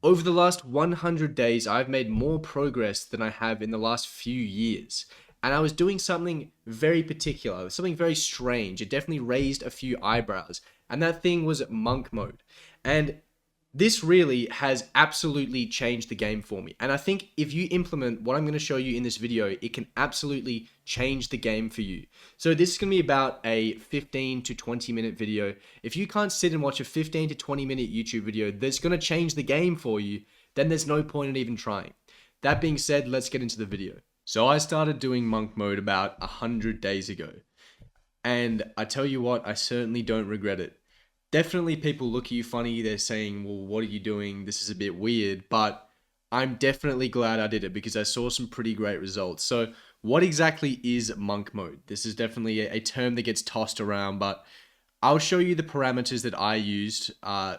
Over the last 100 days, I've made more progress than I have in the last few years. And I was doing something very particular, something very strange. It definitely raised a few eyebrows. And that thing was monk mode. And this really has absolutely changed the game for me. And I think if you implement what I'm going to show you in this video, it can absolutely change the game for you. So this is going to be about a 15 to 20 minute video. If you can't sit and watch a 15 to 20 minute YouTube video that's going to change the game for you, then there's no point in even trying. That being said, let's get into the video. So I started doing monk mode about 100 days ago. And I tell you what, I certainly don't regret it. Definitely people look at you funny. They're saying, well, what are you doing? This is a bit weird, but I'm definitely glad I did it because I saw some pretty great results. So what exactly is monk mode? This is definitely a term that gets tossed around, but I'll show you the parameters that I used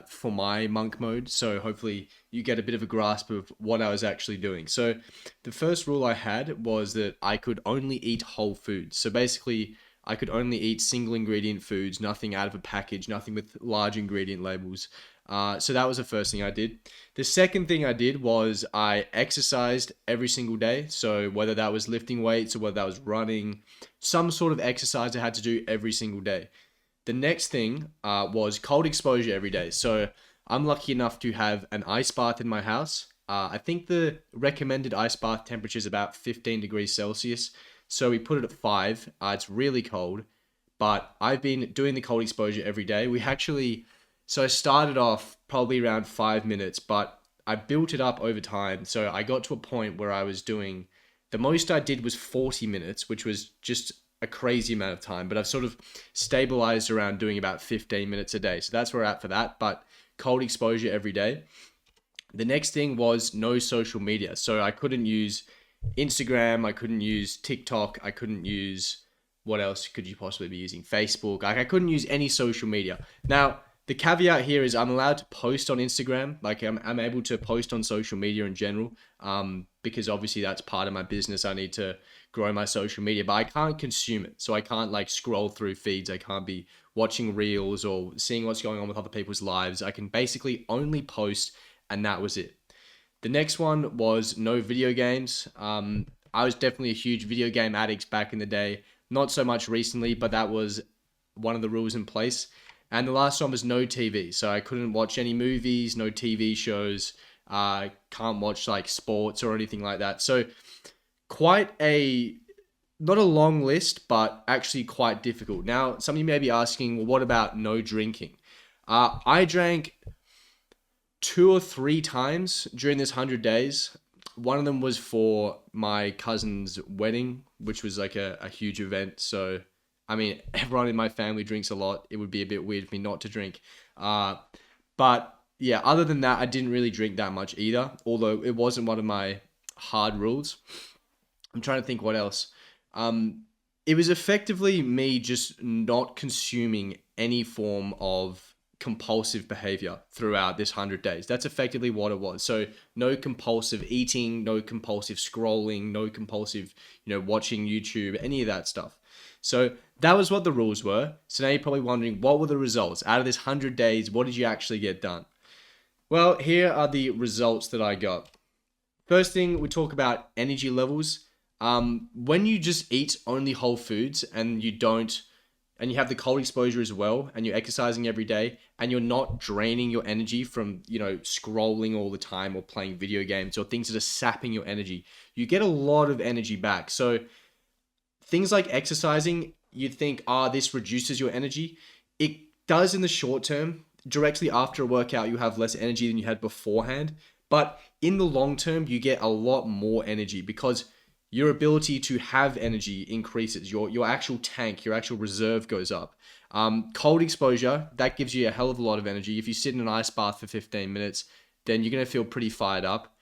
for my monk mode. So hopefully you get a bit of a grasp of what I was actually doing. So the first rule I had was that I could only eat whole foods. So basically I could only eat single ingredient foods, nothing out of a package, nothing with large ingredient labels. So that was the first thing I did. The second thing I did was I exercised every single day. So whether that was lifting weights or whether that was running, some sort of exercise I had to do every single day. The next thing was cold exposure every day. So I'm lucky enough to have an ice bath in my house. I think the recommended ice bath temperature is about 15 degrees Celsius. So we put it at 5. It's really cold, but I've been doing the cold exposure every day. So I started off probably around 5 minutes, but I built it up over time. So I got to a point where I was doing, the most I did was 40 minutes, which was just a crazy amount of time, but I've sort of stabilized around doing about 15 minutes a day. So that's where I'm at for that, but cold exposure every day. The next thing was no social media. So I couldn't use Instagram, I couldn't use TikTok, I couldn't use, what else could you possibly be using? Facebook. I couldn't use any social media. Now, the caveat here is I'm allowed to post on Instagram. Like I'm able to post on social media in general, because obviously that's part of my business. I need to grow my social media, but I can't consume it. So I can't like scroll through feeds. I can't be watching reels or seeing what's going on with other people's lives. I can basically only post, and that was it. The next one was no video games. I was definitely a huge video game addict back in the day. Not so much recently, but that was one of the rules in place. And the last one was no TV. So I couldn't watch any movies, no TV shows. Can't watch like sports or anything like that. So quite not a long list, but actually quite difficult. Now, some of you may be asking, well, what about no drinking? I drank 2 or 3 times during this 100 days. One of them was for my cousin's wedding, which was like a huge event. So, I mean, everyone in my family drinks a lot. It would be a bit weird for me not to drink. But yeah, other than that, I didn't really drink that much either, although it wasn't one of my hard rules. I'm trying to think what else. It was effectively me just not consuming any form of compulsive behavior throughout this 100 days. That's effectively what it was. So no compulsive eating, no compulsive scrolling, no compulsive, watching YouTube, any of that stuff. So that was what the rules were. So now you're probably wondering, what were the results? Out of this 100 days, what did you actually get done? Well, here are the results that I got. First thing, we talk about energy levels. When you just eat only whole foods and you have the cold exposure as well, and you're exercising every day, and you're not draining your energy from, scrolling all the time or playing video games or things that are sapping your energy, you get a lot of energy back. So things like exercising, you'd think, this reduces your energy. It does in the short term. Directly after a workout, you have less energy than you had beforehand. But in the long term, you get a lot more energy because your ability to have energy increases. Your actual tank, your actual reserve goes up. Cold exposure, that gives you a hell of a lot of energy. If you sit in an ice bath for 15 minutes, then you're going to feel pretty fired up.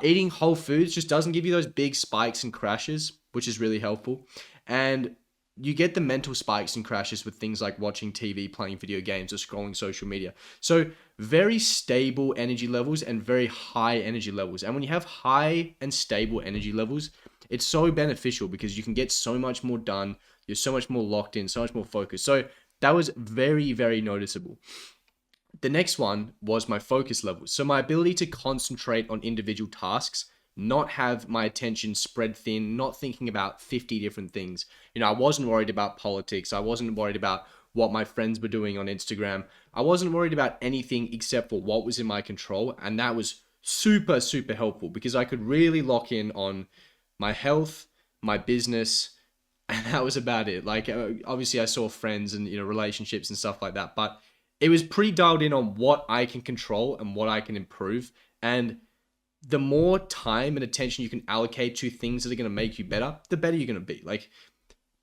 Eating whole foods just doesn't give you those big spikes and crashes, which is really helpful. And you get the mental spikes and crashes with things like watching TV, playing video games, or scrolling social media. So very stable energy levels and very high energy levels. And when you have high and stable energy levels, it's so beneficial because you can get so much more done. You're so much more locked in, so much more focused. So that was very, very noticeable. The next one was my focus levels. So my ability to concentrate on individual tasks, not have my attention spread thin, not thinking about 50 different things. I wasn't worried about politics. I wasn't worried about what my friends were doing on Instagram. I wasn't worried about anything except for what was in my control. And that was super, super helpful because I could really lock in on my health, my business, and that was about it. Like, obviously I saw friends and, relationships and stuff like that, but it was pretty dialed in on what I can control and what I can improve. And the more time and attention you can allocate to things that are going to make you better, the better you're going to be. Like,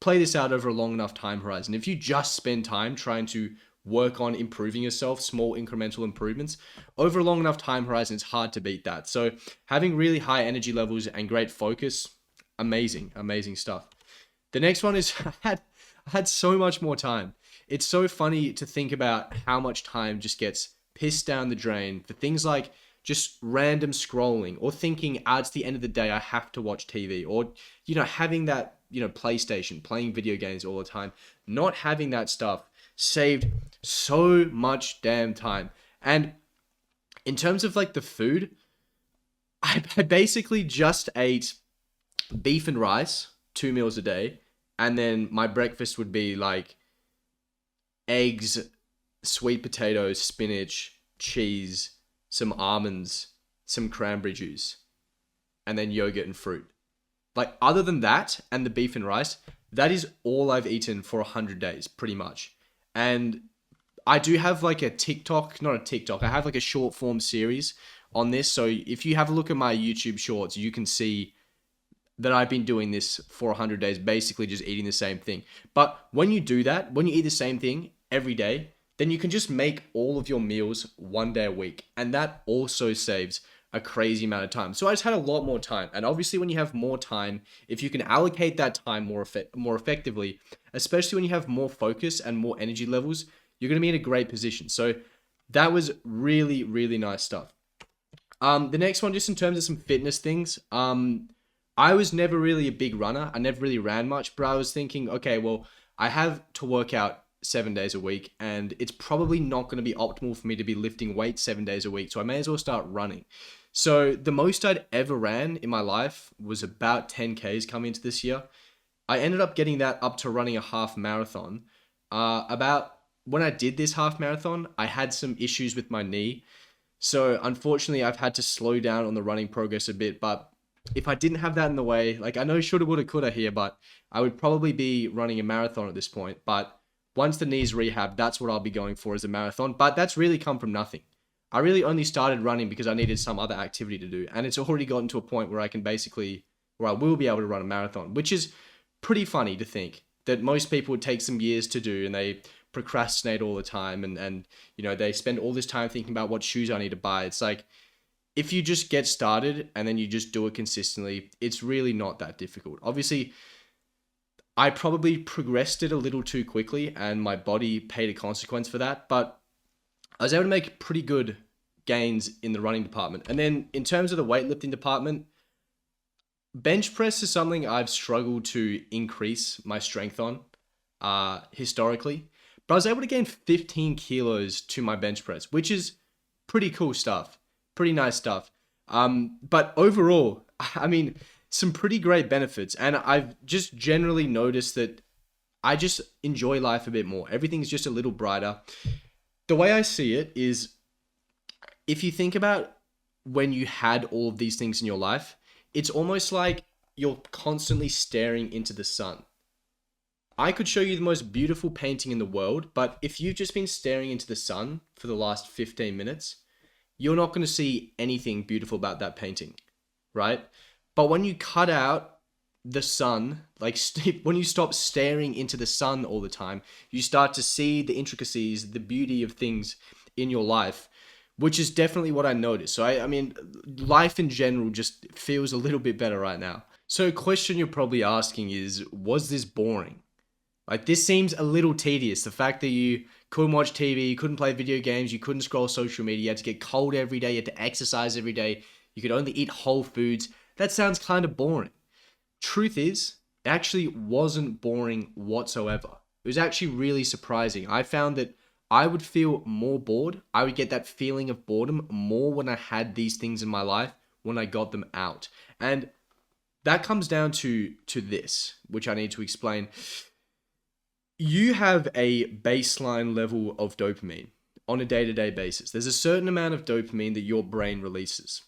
play this out over a long enough time horizon. If you just spend time trying to work on improving yourself, small incremental improvements, over a long enough time horizon, it's hard to beat that. So having really high energy levels and great focus, amazing, amazing stuff. The next one is I had so much more time. It's so funny to think about how much time just gets pissed down the drain for things like just random scrolling or thinking, it's the end of the day, I have to watch TV, or, having that, PlayStation, playing video games all the time. Not having that stuff saved so much damn time. And in terms of like the food, I basically just ate beef and rice 2 meals a day. And then my breakfast would be like eggs, sweet potatoes, spinach, cheese, some almonds, some cranberry juice, and then yogurt and fruit. Like, other than that and the beef and rice, that is all I've eaten for 100 days, pretty much. And I do have like a TikTok, not a TikTok, I have like a short form series on this. So if you have a look at my YouTube shorts, you can see that I've been doing this for 100 days, basically just eating the same thing. But when you do that, when you eat the same thing every day, then you can just make all of your meals one day a week. And that also saves a crazy amount of time. So I just had a lot more time. And obviously when you have more time, if you can allocate that time more effectively, especially when you have more focus and more energy levels, you're going to be in a great position. So that was really, really nice stuff. The next one, just in terms of some fitness things, I was never really a big runner. I never really ran much, but I was thinking, okay, well, I have to work out 7 days a week, and it's probably not going to be optimal for me to be lifting weights 7 days a week. So I may as well start running. So the most I'd ever ran in my life was about 10Ks coming into this year. I ended up getting that up to running a half marathon. About when I did this half marathon, I had some issues with my knee. So unfortunately, I've had to slow down on the running progress a bit, but if I didn't have that in the way, like, I know shoulda, woulda, coulda here, but I would probably be running a marathon at this point. But once the knee's rehab, that's what I'll be going for as a marathon. But that's really come from nothing. I really only started running because I needed some other activity to do. And it's already gotten to a point where where I will be able to run a marathon, which is pretty funny to think that most people would take some years to do, and they procrastinate all the time. And they spend all this time thinking about what shoes I need to buy. It's like, if you just get started and then you just do it consistently, it's really not that difficult. Obviously, I probably progressed it a little too quickly and my body paid a consequence for that, but I was able to make pretty good gains in the running department. And then in terms of the weightlifting department, bench press is something I've struggled to increase my strength on historically, but I was able to gain 15 kilos to my bench press, which is pretty cool stuff. Pretty nice stuff. But overall, I mean, some pretty great benefits. And I've just generally noticed that I just enjoy life a bit more. Everything's just a little brighter. The way I see it is, if you think about when you had all of these things in your life, it's almost like you're constantly staring into the sun. I could show you the most beautiful painting in the world, but if you've just been staring into the sun for the last 15 minutes, you're not going to see anything beautiful about that painting, right? But when you cut out the sun, like when you stop staring into the sun all the time, you start to see the intricacies, the beauty of things in your life, which is definitely what I noticed. So I mean, life in general just feels a little bit better right now. So a question you're probably asking is, was this boring? Like, this seems a little tedious. The fact that you couldn't watch TV, you couldn't play video games, you couldn't scroll social media, you had to get cold every day, you had to exercise every day, you could only eat whole foods. That sounds kind of boring. Truth is, it actually wasn't boring whatsoever. It was actually really surprising. I found that I would feel more bored. I would get that feeling of boredom more when I had these things in my life, when I got them out. And that comes down to this, which I need to explain. You have a baseline level of dopamine on a day-to-day basis. There's a certain amount of dopamine that your brain releases.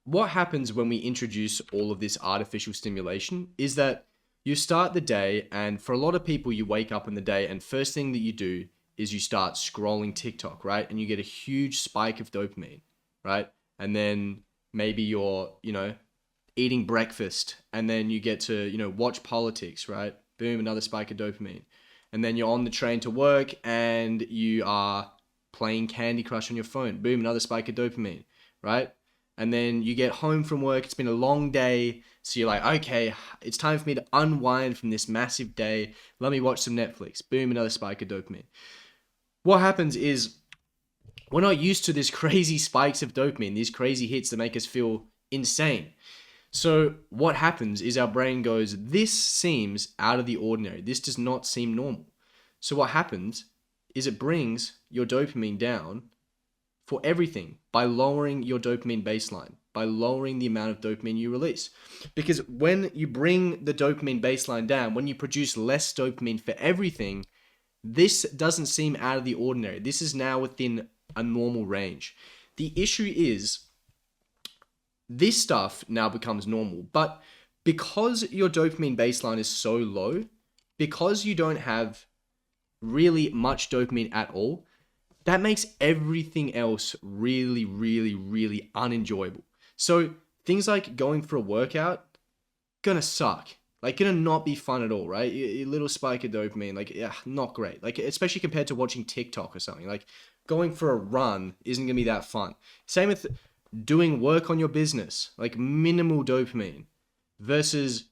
What happens when we introduce all of this artificial stimulation is that you start the day, and for a lot of people, you wake up in the day and first thing that you do is you start scrolling TikTok, right? And you get a huge spike of dopamine, right? And then maybe you're, eating breakfast, and then you get to, watch politics, right? Boom, another spike of dopamine. And then you're on the train to work and you are playing Candy Crush on your phone. Boom, another spike of dopamine, right? And then you get home from work, it's been a long day, so you're like, okay, it's time for me to unwind from this massive day. Let me watch some Netflix. Boom, another spike of dopamine. What happens is we're not used to these crazy spikes of dopamine, these crazy hits that make us feel insane. So what happens is our brain goes, this seems out of the ordinary. This does not seem normal. So what happens is it brings your dopamine down for everything by lowering your dopamine baseline, by lowering the amount of dopamine you release. Because when you bring the dopamine baseline down, when you produce less dopamine for everything, this doesn't seem out of the ordinary. This is now within a normal range. The issue is this stuff now becomes normal, but because your dopamine baseline is so low, because you don't have really much dopamine at all, that makes everything else really, really, really unenjoyable. So things like going for a workout, gonna suck. Like, gonna not be fun at all, right? A little spike of dopamine, like, yeah, not great. Like, especially compared to watching TikTok or something. Like, going for a run isn't gonna be that fun. Same with doing work on your business, like minimal dopamine versus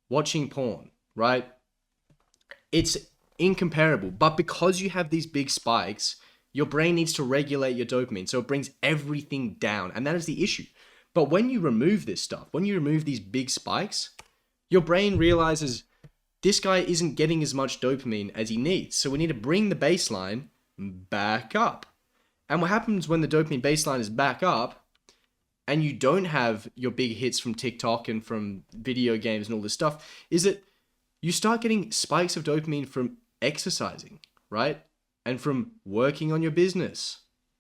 watching porn, right? It's incomparable. But because you have these big spikes, your brain needs to regulate your dopamine, so it brings everything down, and that is the issue. But when you remove this stuff, when you remove these big spikes, your brain realizes this guy isn't getting as much dopamine as he needs, so we need to bring the baseline back up. And what happens when the dopamine baseline is back up, and you don't have your big hits from TikTok and from video games and all this stuff, is that you start getting spikes of dopamine from exercising, right? And from working on your business,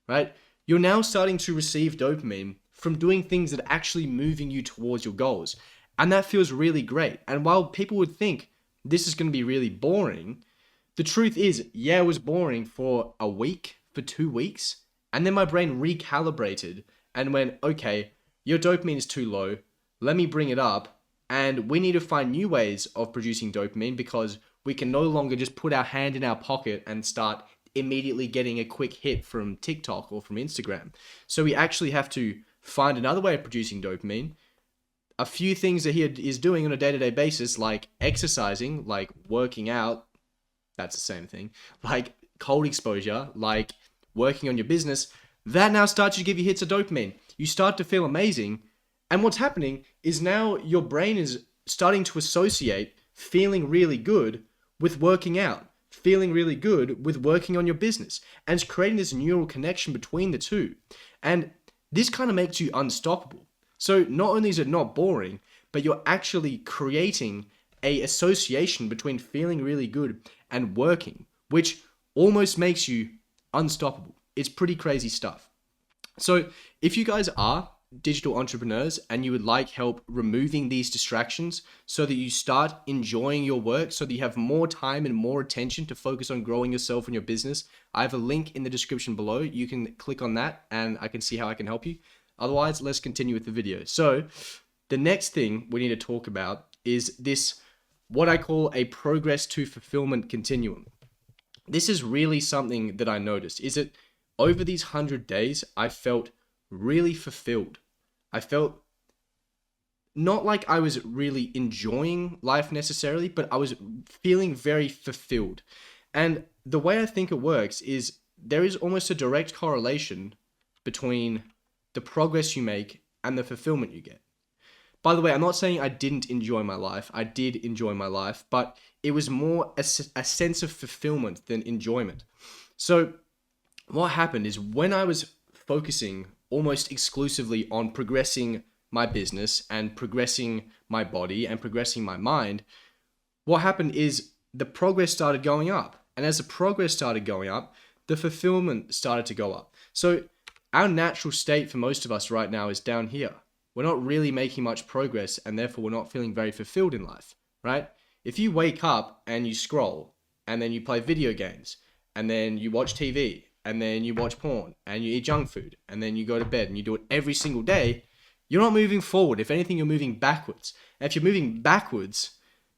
right? You're now starting to receive dopamine from doing things that are actually moving you towards your goals. And that feels really great. And while people would think this is going to be really boring, the truth is, yeah, it was boring for a week, for 2 weeks. And then my brain recalibrated and went, okay, your dopamine is too low. Let me bring it up. And we need to find new ways of producing dopamine because we can no longer just put our hand in our pocket and start immediately getting a quick hit from TikTok or from Instagram. So we actually have to find another way of producing dopamine. A few things that he is doing on a day-to-day basis, like exercising, like working out, that's the same thing, like cold exposure, like working on your business, that now starts to give you hits of dopamine. You start to feel amazing. And what's happening is now your brain is starting to associate feeling really good with working out, feeling really good with working on your business, and it's creating this neural connection between the two. And this kind of makes you unstoppable. So not only is it not boring, but you're actually creating a association between feeling really good and working, which almost makes you unstoppable. It's pretty crazy stuff. So if you guys are digital entrepreneurs and you would like help removing these distractions so that you start enjoying your work, so that you have more time and more attention to focus on growing yourself and your business, I have a link in the description below. You can click on that and I can see how I can help you. Otherwise, let's continue with the video. So the next thing we need to talk about is this, what I call a progress to fulfillment continuum. This is really something that I noticed, is that over these 100 days, I felt really fulfilled. I felt not like I was really enjoying life necessarily, but I was feeling very fulfilled. And the way I think it works is there is almost a direct correlation between the progress you make and the fulfillment you get. By the way, I'm not saying I didn't enjoy my life. I did enjoy my life, but it was more a sense of fulfillment than enjoyment. So what happened is when I was focusing almost exclusively on progressing my business and progressing my body and progressing my mind, what happened is the progress started going up. And as the progress started going up, the fulfillment started to go up. So our natural state for most of us right now is down here. We're not really making much progress, and therefore we're not feeling very fulfilled in life, right? If you wake up and you scroll, and then you play video games, and then you watch TV, and then you watch porn, and you eat junk food, and then you go to bed, and you do it every single day, you're not moving forward. If anything, you're moving backwards. And if you're moving backwards,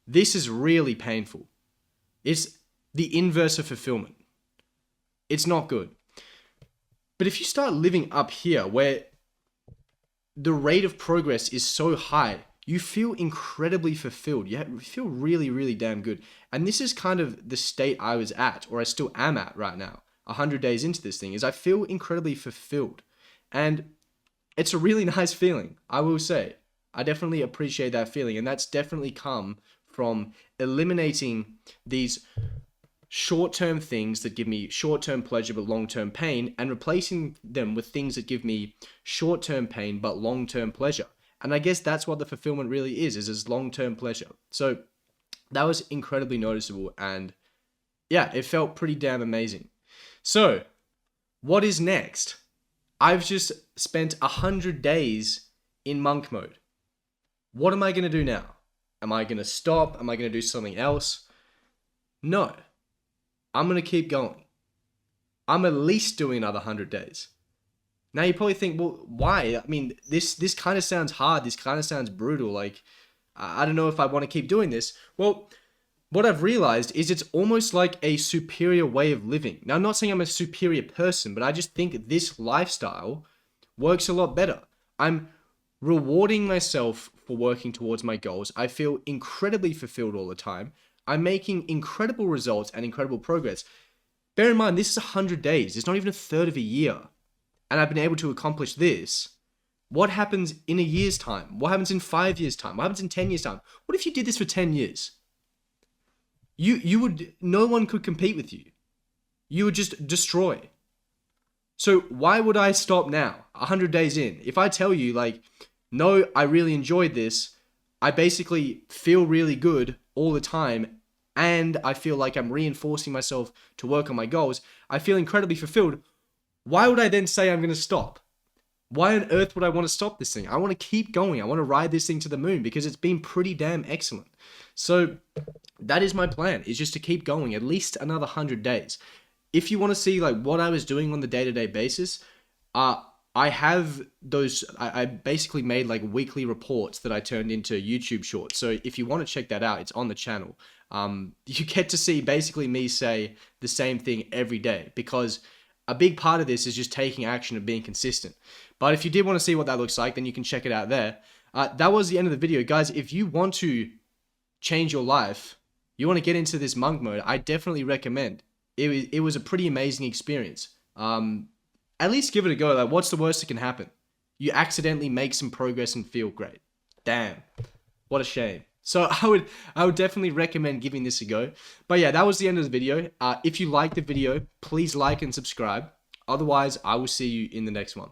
this is really painful. It's the inverse of fulfillment. It's not good. But if you start living up here, where the rate of progress is so high, you feel incredibly fulfilled. You feel really, really damn good. And this is kind of the state I was at, or I still am at right now, 100 days into this thing, is I feel incredibly fulfilled. And it's a really nice feeling, I will say. I definitely appreciate that feeling. And that's definitely come from eliminating these short-term things that give me short-term pleasure but long-term pain, and replacing them with things that give me short-term pain but long-term pleasure. And I guess that's what the fulfillment really is long-term pleasure. So that was incredibly noticeable, and yeah, it felt pretty damn amazing. So what is next? I've just spent 100 days in monk mode. What am I going to do now? Am I going to stop? Am I going to do something else? No. I'm going to keep going. I'm at least doing another 100 days. Now you probably think, well, why? I mean, this kind of sounds hard. This kind of sounds brutal. Like, I don't know if I want to keep doing this. Well, what I've realized is it's almost like a superior way of living. Now, I'm not saying I'm a superior person, but I just think this lifestyle works a lot better. I'm rewarding myself for working towards my goals. I feel incredibly fulfilled all the time. I'm making incredible results and incredible progress. Bear in mind, this is 100 days. It's not even a third of a year. And I've been able to accomplish this. What happens in a year's time? What happens in 5 years' time? What happens in 10 years' time? What if you did this for 10 years? No one could compete with you. You would just destroy. So why would I stop now, 100 days in? If I tell you, like, no, I really enjoyed this, I basically feel really good all the time, and I feel like I'm reinforcing myself to work on my goals, I feel incredibly fulfilled. Why would I then say I'm going to stop? Why on earth would I want to stop this thing? I want to keep going. I want to ride this thing to the moon because it's been pretty damn excellent. So that is my plan, is just to keep going at least another 100 days. If you want to see like what I was doing on the day-to-day basis, I have those, I basically made like weekly reports that I turned into YouTube shorts. So if you want to check that out, it's on the channel. You get to see basically me say the same thing every day, because a big part of this is just taking action and being consistent. But if you did want to see what that looks like, then you can check it out there. That was the end of the video. Guys, if you want to change your life, you want to get into this monk mode, I definitely recommend. It was a pretty amazing experience. At least give it a go. Like, what's the worst that can happen? You accidentally make some progress and feel great. Damn. What a shame. So I would definitely recommend giving this a go. But yeah, that was the end of the video. If you liked the video, please like and subscribe. Otherwise, I will see you in the next one.